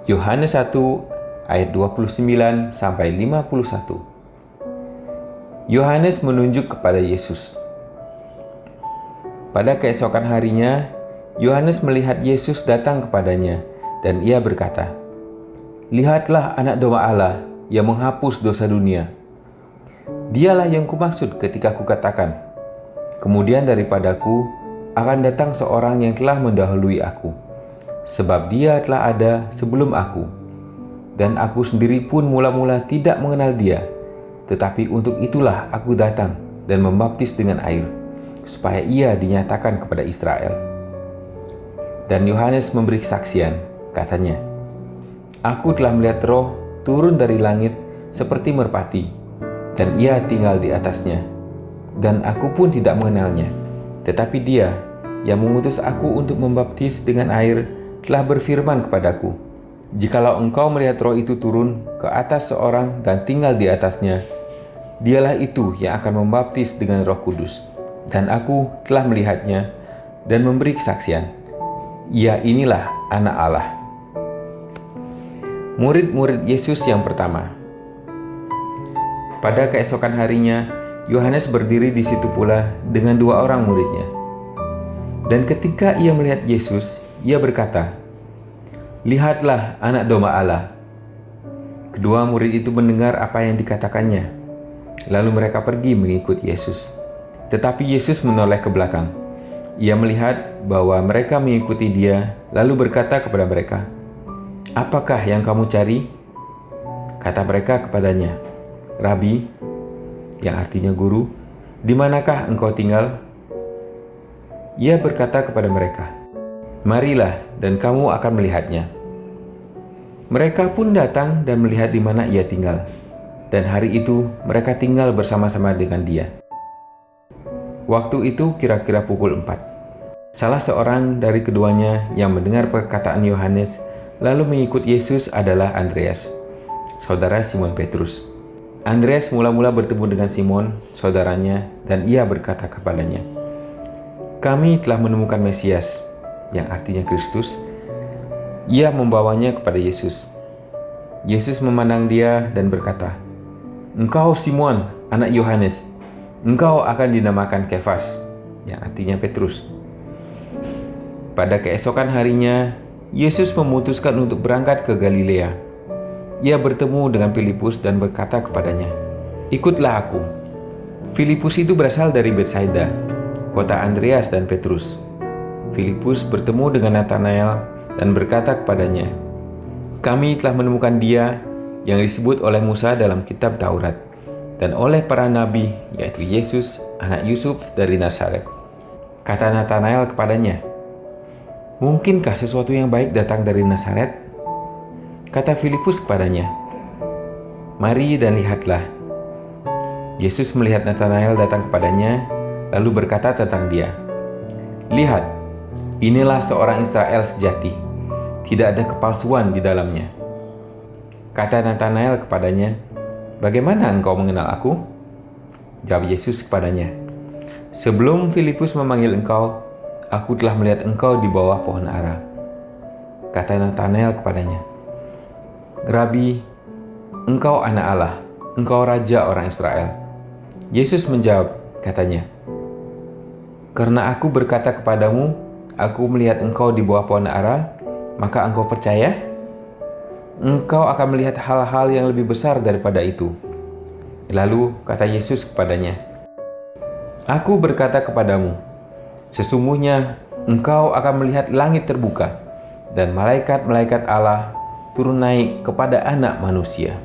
Yohanes 1 ayat 29 sampai 51. Yohanes menunjuk kepada Yesus. Pada keesokan harinya, Yohanes melihat Yesus datang kepadanya dan ia berkata, "Lihatlah anak domba Allah yang menghapus dosa dunia. Dialah yang kumaksud ketika kukatakan, kemudian daripadaku akan datang seorang yang telah mendahului aku, sebab dia telah ada sebelum aku, dan aku sendiri pun mula-mula tidak mengenal dia, tetapi untuk itulah aku datang dan membaptis dengan air, supaya ia dinyatakan kepada Israel." Dan Yohanes memberi kesaksian, katanya, "Aku telah melihat Roh turun dari langit seperti merpati, dan ia tinggal di atasnya. Dan aku pun tidak mengenalnya, tetapi dia yang mengutus aku untuk membaptis dengan air telah berfirman kepadaku, jikalau engkau melihat Roh itu turun ke atas seorang dan tinggal di atasnya, dialah itu yang akan membaptis dengan Roh Kudus. Dan aku telah melihatnya dan memberi kesaksian, ia inilah Anak Allah." Murid-murid Yesus yang pertama. Pada keesokan harinya, Yohanes berdiri di situ pula dengan 2 orang muridnya. Dan ketika ia melihat Yesus, ia berkata, "Lihatlah anak domba Allah." Kedua murid itu mendengar apa yang dikatakannya, lalu mereka pergi mengikut Yesus. Tetapi Yesus menoleh ke belakang. Ia melihat bahwa mereka mengikuti dia, lalu berkata kepada mereka, "Apakah yang kamu cari?" Kata mereka kepadanya, "Rabi," yang artinya guru, "di manakah engkau tinggal?" Ia berkata kepada mereka, "Marilah dan kamu akan melihatnya." Mereka pun datang dan melihat di mana ia tinggal, dan hari itu mereka tinggal bersama-sama dengan dia. Waktu itu kira-kira pukul 4. Salah seorang dari keduanya yang mendengar perkataan Yohanes lalu mengikut Yesus adalah Andreas, saudara Simon Petrus. Andreas mula-mula bertemu dengan Simon, saudaranya, dan ia berkata kepadanya, "Kami telah menemukan Mesias," yang artinya Kristus. Ia membawanya kepada Yesus. Yesus memandang dia dan berkata, "Engkau Simon, anak Yohanes, engkau akan dinamakan Kefas," yang artinya Petrus. Pada keesokan harinya, Yesus memutuskan untuk berangkat ke Galilea. Ia bertemu dengan Filipus dan berkata kepadanya, "Ikutlah aku." Filipus itu berasal dari Betsaida, kota Andreas dan Petrus. Filipus bertemu dengan Natanael dan berkata kepadanya, "Kami telah menemukan dia yang disebut oleh Musa dalam kitab Taurat, dan oleh para nabi, yaitu Yesus, anak Yusuf dari Nazaret." Kata Natanael kepadanya, "Mungkinkah sesuatu yang baik datang dari Nazaret?" Kata Filipus kepadanya, "Mari dan lihatlah." Yesus melihat Natanael datang kepadanya, lalu berkata tentang dia, "Lihat, inilah seorang Israel sejati, tidak ada kepalsuan di dalamnya." Kata Natanael kepadanya, "Bagaimana engkau mengenal aku?" Jawab Yesus kepadanya, "Sebelum Filipus memanggil engkau, aku telah melihat engkau di bawah pohon ara." Kata Natanael kepadanya, "Rabi, engkau anak Allah, engkau raja orang Israel." Yesus menjawab, katanya, "Karena aku berkata kepadamu, aku melihat engkau di bawah pohon ara, maka engkau percaya? Engkau akan melihat hal-hal yang lebih besar daripada itu." Lalu kata Yesus kepadanya, "Aku berkata kepadamu, sesungguhnya engkau akan melihat langit terbuka dan malaikat-malaikat Allah turun naik kepada Anak Manusia."